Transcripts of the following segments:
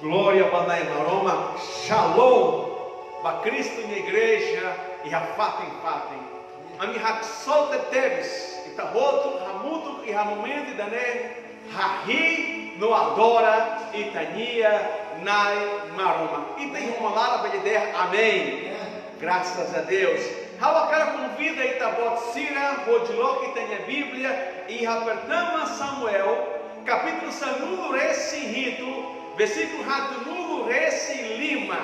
Glória para Maroma, Shalom, para Cristo na igreja e a fatem. A minha haxol de teves, e tahoto, hamuto e hamomento da né, hahi no adora e tania nai maroma. E tem uma lá para lhe amém. Graças a Deus. Hawakara convida e tabot sira, rodiló que tem a Bíblia e apertama Samuel, capítulo sanudo resi rito. Versículo Ratunugo Resi Lima.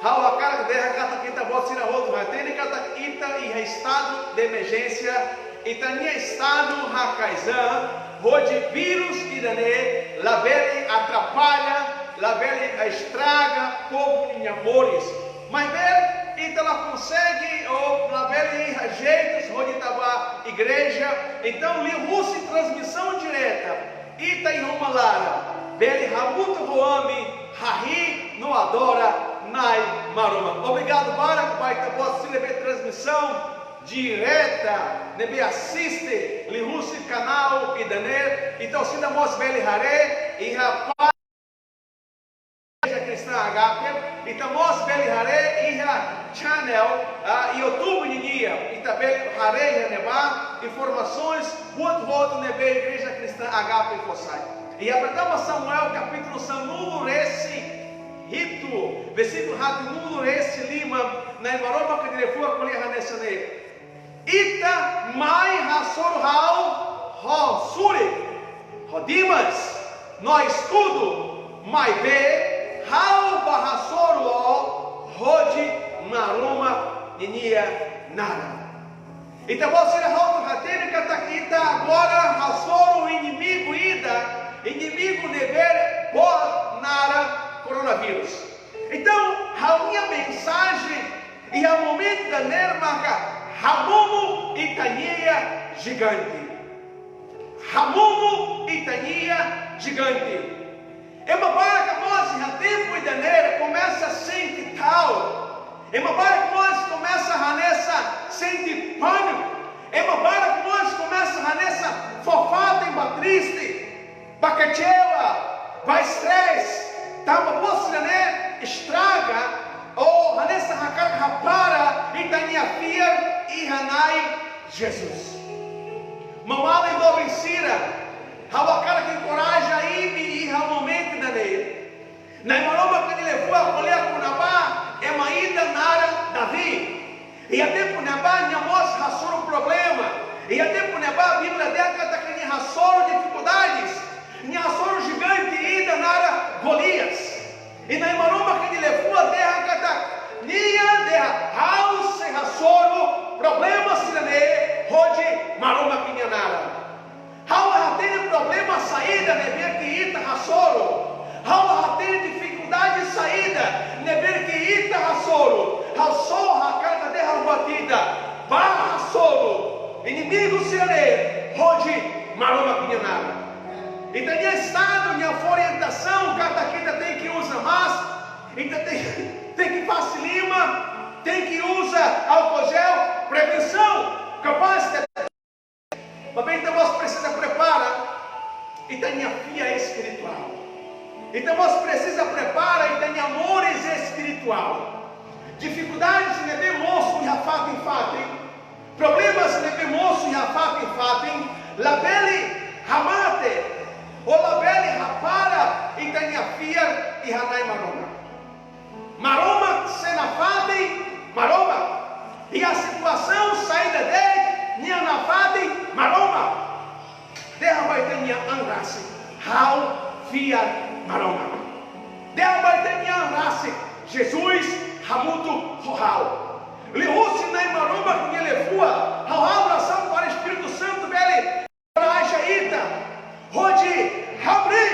Hawakara derra kata kita bot sira rodo ratene kata kita e estado de emergência e tania estado hakaizan rode vírus e dane lavele atrapalha lavele estraga povo em amores mas ver então ela consegue ou lavele rejeitos rode tava igreja então li russo transmissão direta ita e uma lara Beli Hamuto Roami, Rahi no Adora, Nai Maroma. Obrigado, Barak, Pai, que possa receber transmissão direta, nebe assiste, Lirussi canal e Daner, então se damos Beli Hare, e rapaz, Igreja Cristã Agape, e damos Beli Hare, e a channel, YouTube Ninia, e também Hare Neba, informações, voto nebe Igreja Cristã Agape e Fossai. E apertamos Samuel, capítulo Sanudo Resi Rito, versículo Ratunudo Resi Lima, na Maroma que ele foi a colher Hanesane. Ita mai hasor hal hosuri, rodimas, nós tudo, mai be, hal bahasor o, rodi maroma, ninia nada. Então você rota ratene kataquita agora hasor o inimigo ida. Inimigo never por nada coronavírus. Então, a minha mensagem e ao momento da nermaca, Hamumu Itania gigante. Hamumu Itania gigante. É uma barra que nós, a tempo e da nera, começa a sentir tal. É uma barra que nós começa a nessa sentir pânico. É uma barra que nós começa a nessa fofada e triste. Bacachewa, vai estresse, tava bolsa né, estraga, ou nessa rapara, e tania fia e hanai Jesus. Mamala e do vencira, hawakara que encoraja e o momento da nele. Na maroma que ele levou a colher com Nabá, é uma ida nara Davi. E até por Nabá, nhamos rassou o problema. E até por Nabá, a Bíblia dela que ele rassou dificuldades. Nhasoro gigante ida nara Golias e na maroma que ele levou a terra cata nia terra house rassoro problema sirene rode maroma pinhanara how tem problema saída neber que ita rassoro how tem dificuldade de saída neber que ita rassoro how só a carga terra batida barra rassoro inimigo sirene rode maroma pinhanara. E tem estado, minha orientação, cada quinta tem que usar máscara, então tem que passar lima, tem que usar álcool gel, prevenção, capaz de... Mas bem, então nós precisamos preparar, e tem a fia espiritual. Então nós precisamos preparar e tem amores espiritual. Dificuldades ne demonstram e fatem, problemas ne demonstram e fatem, labele hamate. Olabele rapara e tania fia e hanai maroma. Maroma senafade maroma. E a situação saída dele, nianafade maroma. Terra vai ter minha anrase. Hau fia maroma. Terra vai ter minha anrase. Jesus hamuto rohau. Lihusi nai maroma que ele fua. Hau abração para o Espírito Santo dele. Ita. Rode Habri,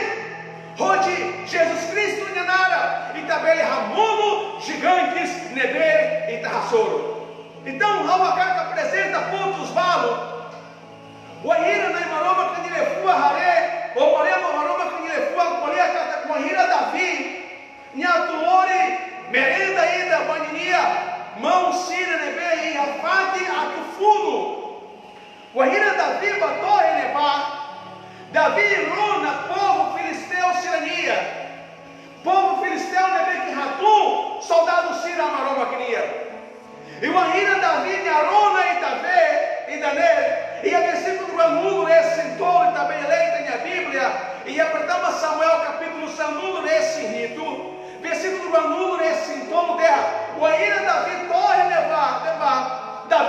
Rode Jesus Cristo Nhanara, e também Ramumo, gigantes, Neber e Tarrassoro. Então, Hawakaka apresenta pontos valos. O Ahira na Maroma que ele foi a Hare, ou Maroma que ele foi a colher com Ahira Davi, Nhatuori, Merenda Ida, Baninia, Mão Sira Neber e Afate Atufudo. O Ahira Davi batou em Nebá. Davi runa povo filisteu sirania.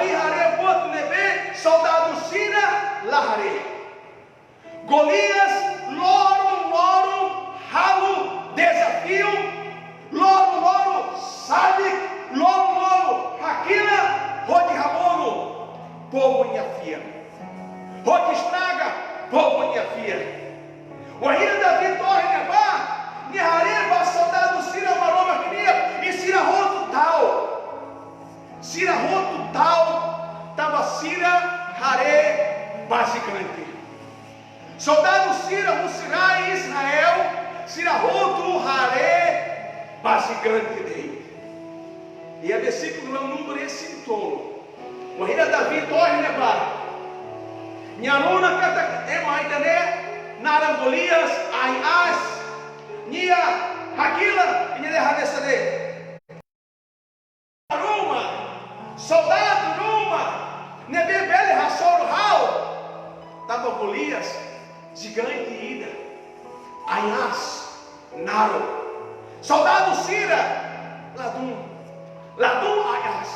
Davi hare bot nebe, soldado Sira lahare. Golias, loro, ralo, desafio, loro, sabe, loro, Aquila, rode ramono, povo minha filha. Rode estraga, povo minha filha. O ainda Davi torre nebar, Nihareba, soldado Sira maroma queria, e Sira roto tal, tava Sira hare basicante. Soldado Sira, Musirai, Israel, Sira roto hare basicante dele. E é versículo número esse tolo. O ainda Davi torre nebar, Niaruna kata emaidane, Narangolias, Aias, Nia, Aquila, e Nederhadesade. Ruma, soldado Ruma, Nebebele, Rassoro, Rau, tava Golias, gigante ida, Aias, Naro, soldado Sira, Ladum, Aias,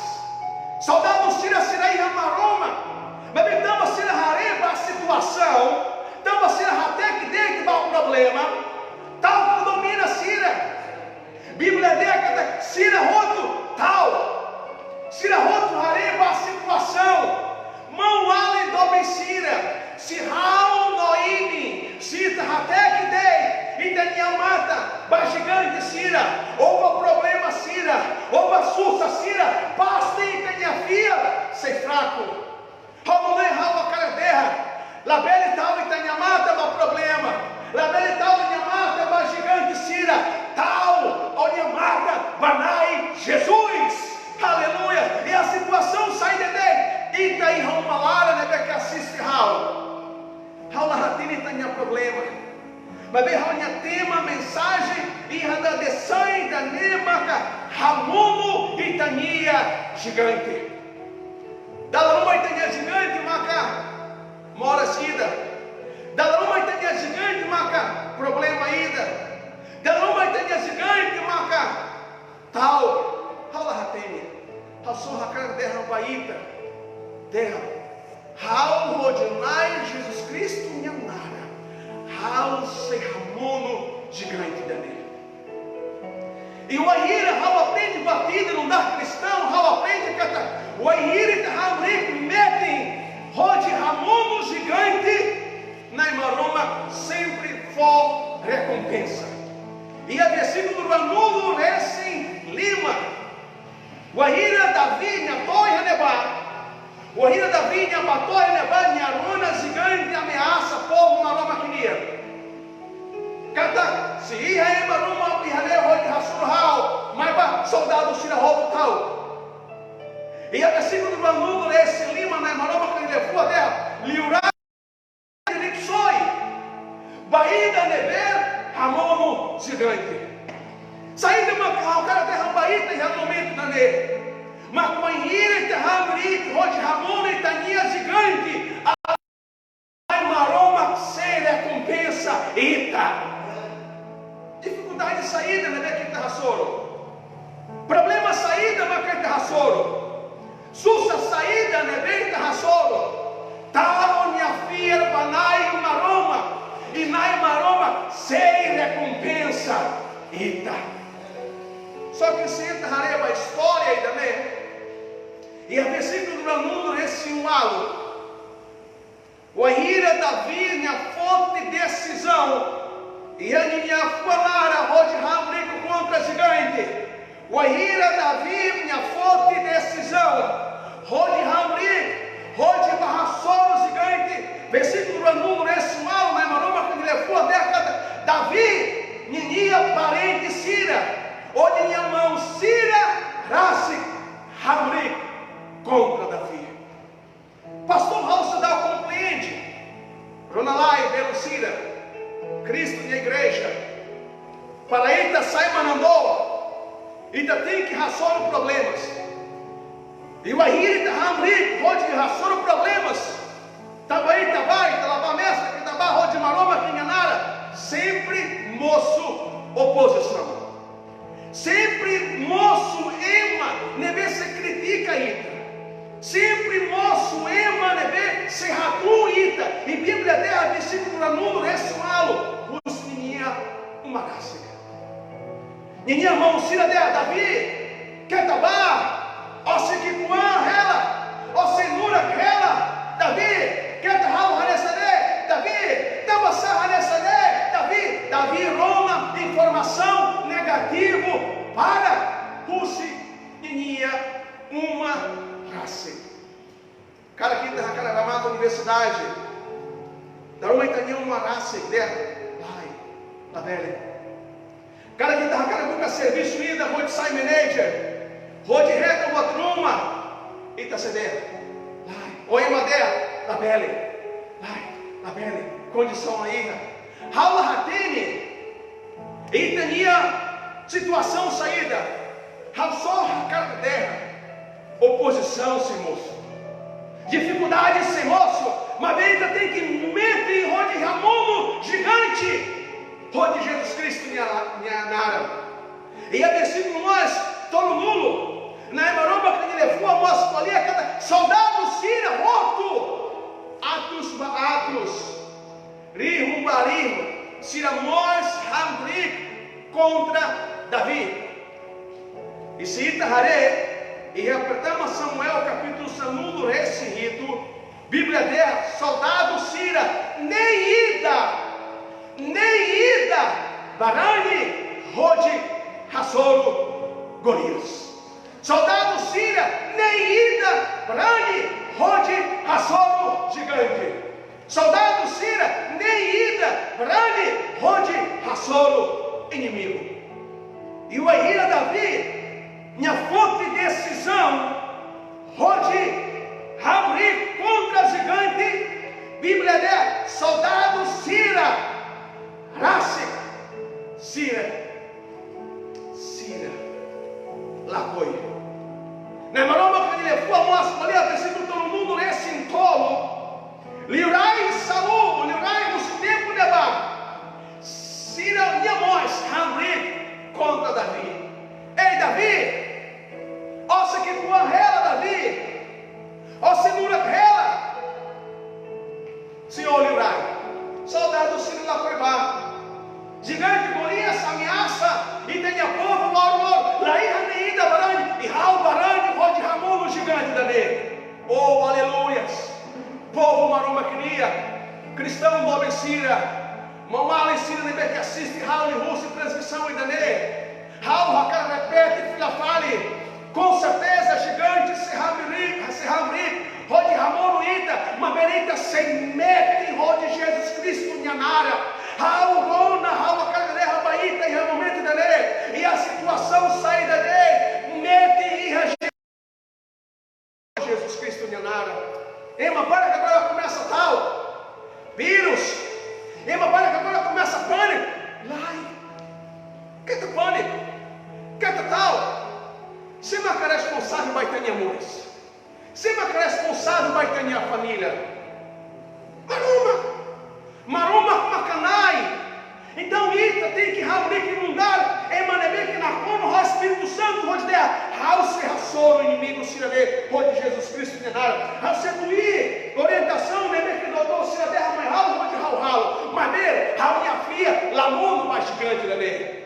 soldado Sira, Sirai, Ramaroma, mas então Sira Hareba a situação. Então você até que tem que dar um problema, tal que domina Sira. Bíblia década, Sira roto, tal. Sira roto, hareba a situação. Mão ale dobe Sira. Se rao noime, Sita até que tem. E tem mata, bagigante Sira. Houve problema Sira. Houve sussa Sira. Basta e tem a filha, ser fraco. Ramolê, rao a cara terra. La belle tal Itanyamata é um problema. La belle tal Itanyamata é uma gigante Sira. Tal Onyamata Banai Jesus. Aleluia. E a situação sai de dentro. Itaí Ramalara, né? Que assiste Raul. Raul Lahatini Itanya problema. Mas bem, Raul tema mensagem. E Rada de Sangue da Nemaca. Ramuno Itania gigante. Da Lama Itania gigante, Maca. Mora ida, da lama itania gigante, maca, problema ida, da lama itania gigante, maca, tal, hala hatenia, halso hakar derra baita, derra, hal rodinai Jesus Cristo minha nara, hal se ramono gigante da nele. E o ahira, hal aprende batida, não dá cristão, hal aprende cata, o ahira te hamrik metem. Rode Ramono gigante, na Imaroma sempre for recompensa. E a versículo do Anulo Recém Lima, o Ahira Davi, minha torre Nebá, o Ahira Davi, minha torre Nebá, minha runa gigante ameaça povo Maroma queria. Canta, se ia Imaroma, Ihale, Rode Rassurhal, mas soldado Sira Robo tal. E a versículo do Anulo Recém Lima, na Imaroma que ele levou a terra, Liurá, Lipsoi, Baída Never, Ramono gigante. Saída de uma cara terra Baída e realmente da nele. Mas com a ira e terra Mrit, Rode Ramono e Tania gigante, a Imaroma sem recompensa, Ita. Dificuldade de saída, né? Que terra soro. Problema saída, mas que terra soro. Sussa saída, né? Rassoro, tal minha filha, banai maroma, e nai maroma, sem recompensa, ita. Só que se entraremos a história ainda, né? E a versículo do número esse um alo, o ahira Davi, minha fonte de decisão, e a minha falara, hoje ramrico contra gigante, o ahira Davi, minha fonte de decisão. Rode Ramri, Rode Barrassoro gigante, versículo número esse mal, na Maroma, que levou a década, Davi, Ninia, parente Sira, onde minha mão Sira, Rassi, Ramri, contra Davi. Pastor Raul Sadal compreende, Ronalai, Belo Sira, Cristo e a igreja, para Ita sai Manandoa, Ita tem que raçar problemas. E o Ahiri Tahamri, Rode raçou problemas. Tabai, Talabamesca, Kitabá, Rode Maroma, Kinhanara. Sempre moço oposição. Sempre moço ema, neve se critica Ita. Sempre serratu ita. E Bíblia dela, versículo no mundo, ressualo. Os ninia uma casca. Ninia mão, sira dela, Davi, Ketabar, ó Sequituan, ela, ó Senura, ela, Davi, Ketahal, Hanesane, Davi, Tabassar, Hanesane, Davi, Roma, informação negativo para Rusi, Ninia, uma raça. Cara aqui da Ramada Universidade, da uma Itania, uma raça, dela, ai, da velha. Cara aqui da Carabuca, serviço ida, Rode Sai Manager, Rode Reta, uma truma, Itaceder, oi, Madeira, da velha, da velha, condição aí, Raula Ratene, Itania, situação saída, Rausó, cara da terra, oposição, sem moço, dificuldade, sem moço, mas ainda tem que meter em Rode Ramuno, gigante, Rode Jesus Cristo, minha nara, e a versículo nós, todo nulo, na Emaroba, que ele levou a moça ali, cada soldado Síria, morto, Atos, Rihum Barihum, Siramós Hamrik contra Davi. E se Itaharé, e apertamos Samuel, capítulo 2, esse rito, Bíblia dela, soldado Síria, nem ida, Barani, Rode, Hassoro, Golias. Soldado Síria, nem ida, Barani, Rode, Hassoro, gigante. Soldado Síria, nem ida, Brani, Rode, Hassoro, inimigo. E o Aira Davi, minha fonte de decisão, Rode, Hamri contra gigante, Bíblia dela, soldado Síria, raça, Síria, Lapoi. Na Maroma, quando ele levou a moça, ali, versículo todo mundo, nesse entolo. Lirai Saul, lirai os tempos de Bar. Síria e Amós, Hamri contra Davi. Ei, Davi, ó se que tua rela, Davi, ó segura rela. Senhor, lirai. Soldado Sírio lá foi Bar. Gigante Golias ameaça e tenha povo, loro, Laíra Neida Barani, e Raul Barani, Rode Ramon, o gigante da lei. Oh, aleluias. Povo Maroma queria, cristão Bob Síria, Mamala e Síria Nebe que assiste, Raul e Russo, transmissão e Dané, Raul, Racara repete, filha fale, com certeza gigante, Serramri, Rode Ramon, Ita, Maberita, sem mete, Rode Jesus Cristo, Nhanara, Raul, Rona, Raul, Racara, Rabaíta, e Ramomento Dané, e a situação saída dele, mete e Jesus Cristo, Nhanara. Ema, para que agora começa tal vírus. Ema, para que agora começa pânico. Lai, que é pânico? Que é tal? Se não é responsável, vai ter amores. Se não é responsável, vai ter a família. Maruma, macanai. Então, Ita tem que reunir, que inundar. Emanemê, que na cona, o Espírito Santo, pode dar. Raul-se, raçou o inimigo, Sirade, pode Jesus Cristo, Nenara. Racetuí, orientação, Nemê, que doutor, Sirade, Ramai, Raul, pode Raul. Madeira, Raul, minha filha, Lamuno, mais gigante, Nenê.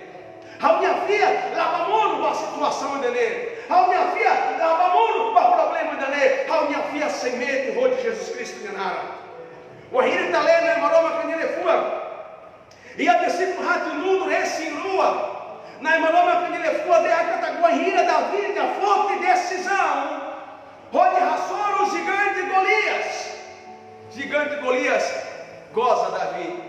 Raul, minha filha, Lavamuno, a situação, Nenê. Raul, minha filha, Lavamuno, o problema, Nenê. Raul, minha filha, sem medo, pode Jesus Cristo, Nenara. O Ahiri, Talena, Maroma, Canilefua. E a versículo rato mundo esse em lua. Na Maroma, Canilefua, de Acataguahira, da vida, fonte de decisão. Onde raçou o gigante Golias. Gigante Golias, goza Davi.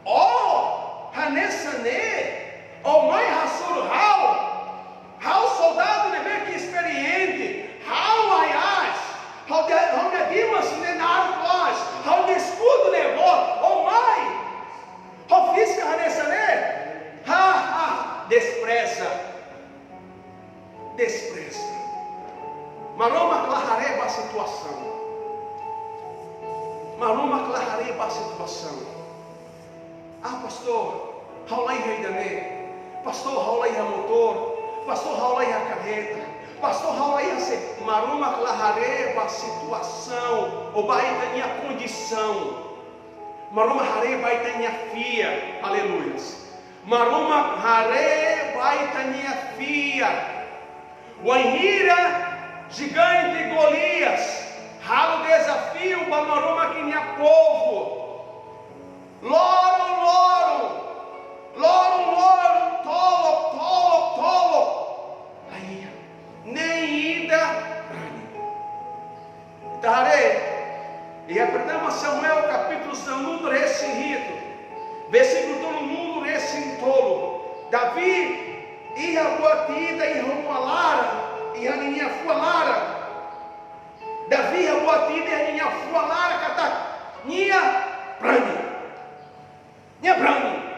Oh, Hanesane, oh mãe raçou Raul, soldado, né, que experiente. Raul, aiás. Onde dimas nenar nós, onde escudo levou, oh mãe, oh fisca hanesane, despreza, Maroma clarareba a situação, pastor, raulai reidané, pastor raulai motor, pastor raulai a caneta, Pastor Raul aí, assim, maruma clare a situação, ou vai ter minha condição. Maruma hare vai ter minha filha, aleluia. Maruma hare vai ter minha filha. O Anhira, gigante Golias, ralo desafio para maruma que minha povo. Loro, loro, loro, loro, tolo, tolo, tolo. Aí, nem ida rani. Tare, e aprendemos Samuel capítulo 1, esse rito, versículo todo mundo esse tolo. Davi, ia botida, ia uma lara, ia minha fua lara. Davi, ia botida, ia minha fua lara, cata, minha brani. Minha brani.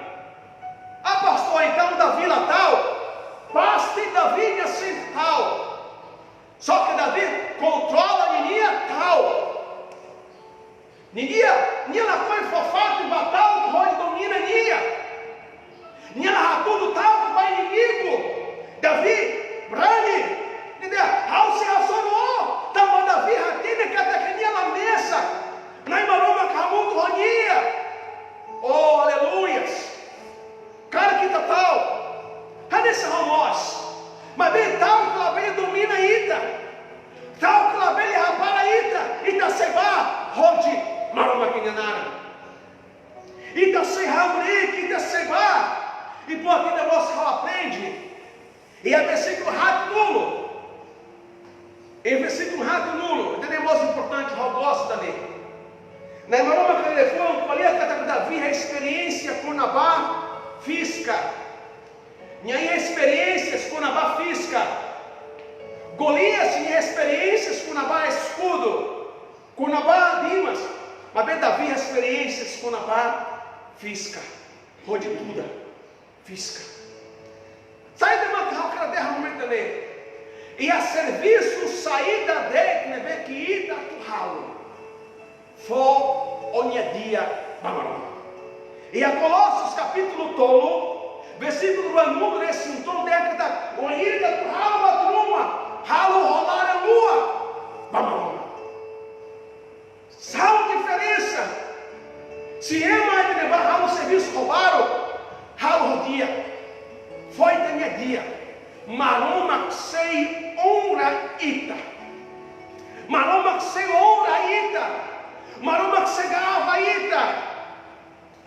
Ah, pastor, então Davi lá tal, basta Davi assim tal. Só que Davi controla a minha tal. Ninha lá foi fofato e batal que pode domina ninha lá tudo tal que vai inimigo. Davi, brani, ao se razonou, tamo Davi ratina que até que ninha na mesa, na imaroma camuto ronia. Oh, aleluias. Cara que tal, nesse nós, mas bem tal que lá bem domina ita, tal que lá bem rapara ita seba, rode. Maroma Kinyanara, Ita Sehamrik, Ita Seba, e por aqui negócio que aprende, e é versículo rato nulo, em versículo rato nulo, entendemos importante, eu gosto também. Na Maroma Kinyanara, qual é a Davi, a experiência com Nabá física, minha experiências com Nabá física, Golias tinha experiências com Nabá escudo, com Nabá dimas. Mas bem Davi experiências com a barra física, rodituda, física. Sai de uma cara derra momento também. E a serviço saída dele, né, vê que ida tu ralo. For onha dia bamaroma. E a Colossos capítulo tolo, versículo número esse então deve estar o ida tu ralo batruma, ralo rolar a lua, bamaroma. Sabe a diferença? Se é mais de levar ralo serviço roubaram, ralo rodia, foi da minha dia, maroma sei honra ita, maroma sei honra ita, maroma sei gava ita,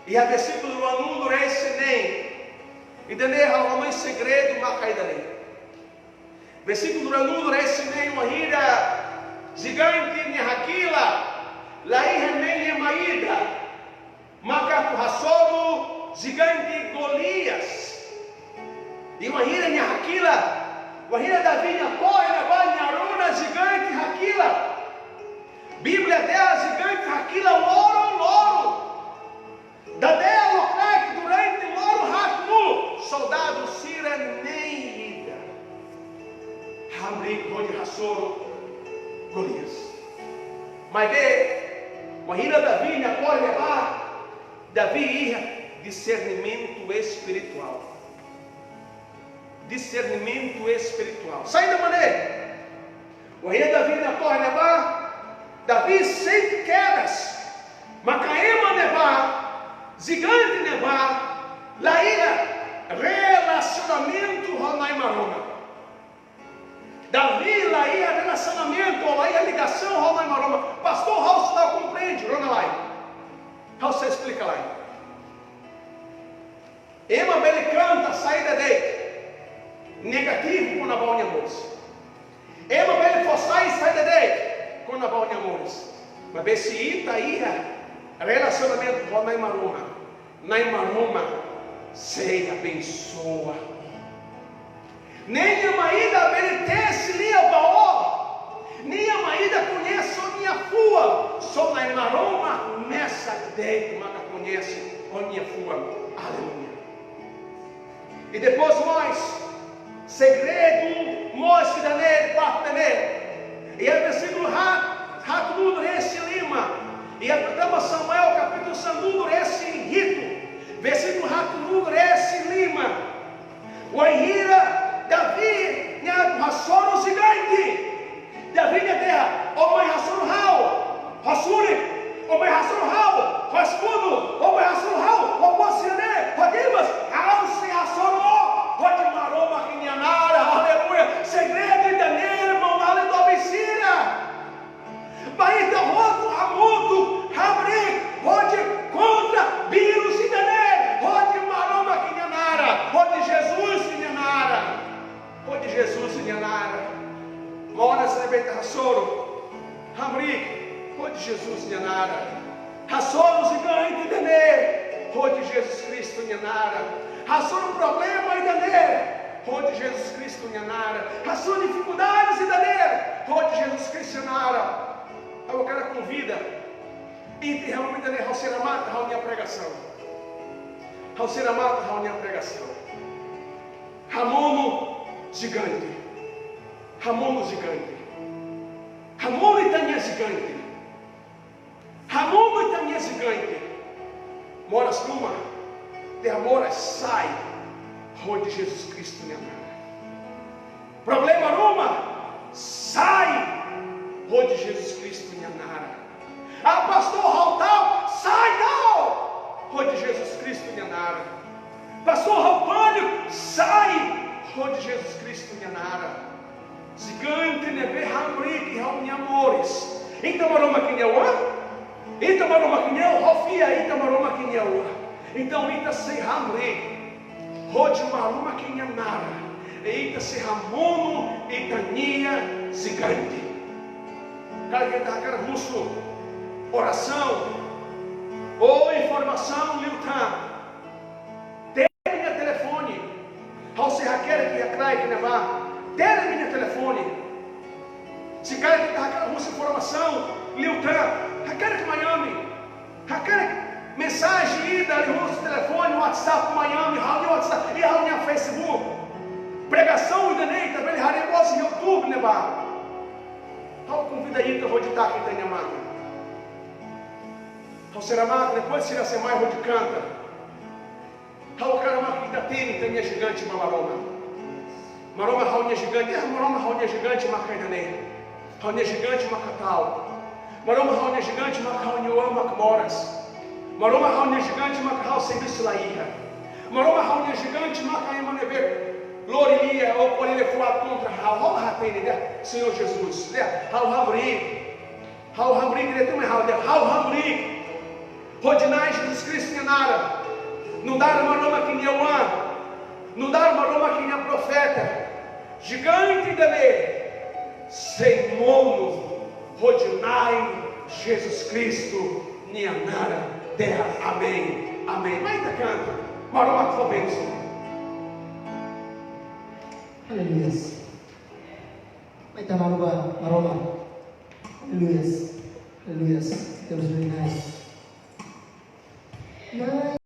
e a versículo do anundo é esse nem, e dele ralo segredo uma caída nem, versículo do anundo é esse nem uma ira gigante minha aquila. Laí remei Maída, macaco raçouro, gigante Golias, e uma ira em Raquila, uma ira da vinha corre, na aruna, gigante Raquila, Bíblia dela, gigante Raquila, loro, da dela, craque, durante loro, rato, soldado, Sira, nem ida, Hamrico, de raçouro, Golias, mas vê, uma ira Davi, pode levar Davi ia discernimento espiritual. Discernimento espiritual. Sai da maneira. O ira Davi pode levar Davi sem quedas. Macaema nevar, gigante nevar, laíra relacionamento Ronaimaroma. Davi, lá ia relacionamento, lá ia ligação, Ronai Maroma. Pastor Raul, não compreende, Ronalai. Raul, você explica lá. Ema ele canta, saída dele. Negativo com a boa amores. Ema ele forçai, saída dele. Com a boa amores. Mas esse ita ia relacionamento, Ronai Maroma. Nai Maroma, sei abençoa. Nem a maída pertence nem a baó, nem a maída conhece a minha fua, só na maroma, messa dentro, mas conhece a minha fua, aleluia. E depois mais, segredo, mostra nele, parte nele, e é versículo rato mundo esse lima, e aprendemos Samuel capítulo 2 esse rito, versículo rato mundo esse lima, o Anhira, Davi nya hasoro gigante. Davi nya terra, omai hasoro hau, hasuri, omai hasoro hau, haskudo, omai hasoro hau, oposiane, hadimas, hau se hasoro, hodi maroma kinyanara, aleluia, segredo e daneira, irmão, aleluia, Sira. Baita roto, amudo, hamri, hodi contra, vírus e daneira, hodi maroma kinyanara, hodi Jesus kinyanara, hodi Jesus kinyanara. Mora se lebeta Hassoro, Hamrik, Rode Jesus Nhanara, Hassoro gigante e Dané, Rode Jesus Cristo Nhanara, Hassoro problema e Dané, Rode Jesus Cristo Nhanara, Hassoro dificuldades e Dané, Rode Jesus Cristo Nhanara. Eu quero convida, e realmente Dané, Halseira mata, reúne a pregação, Halseira mata, reúne a pregação, Ramono gigante. Ramono gigante. Ramono Itania gigante. Ramono Itania gigante. Moras numa. Derramoras sai. Rode Jesus Cristo minha nara. Problema numa. Sai. Rode Jesus Cristo minha nara. Ah, pastor Rautal. Sai não. Rode Jesus Cristo minha nara. Pastor Raupânio. Sai. Rode Jesus Cristo minha nara. Gigante neve hamrik hauni amores. Itamaroma kinyawa. Itamaroma kinyawa hofia itamaroma kinyawa. Então ita se hamrik. Rode maruma kinyanara. Ita se ramono itania gigante. Cara que tá cara russo. Oração ou informação liutan. Tenha telefone. Ao se raquer que acrai que nevar. Tere minha telefone. Se cara que está aquela informação, Liutan, aquela que Miami, aquela mensagem ida ali no telefone, WhatsApp Miami, reunião WhatsApp e reunião Facebook, pregação e daí também haremos em YouTube, né ba? Ao convida aí que eu vou editar aqui tem a máquina. Ao ser amado depois se ser mais vou de canta. Ao cara máquina tem minha gigante malaroma. Maroma raunia gigante, maroma raunia gigante, macaidane. Raunia gigante, macatal. Maroma raunia gigante, macaunioa, macmoras. Maroma raunia gigante, macau, serviço laíra. Maroma raunia gigante, macaimane, lorilia, ou por ele for contra Raul Ratene, né? Senhor Jesus, né? Raul Hamri, ele tem uma Raul, Raul Hamri. Rodinai Jesus Cristo Nhanara. Não dá uma noma que Neuan. Não dá uma noma que nem profeta. Gigante dele, sem mono, Rodinai, Jesus Cristo, Nianara, terra, amém, amém. Mas ainda canta, maroma que foi bênção. Aleluia. Mas tá maroma, aleluia, aleluia. Deus é nice.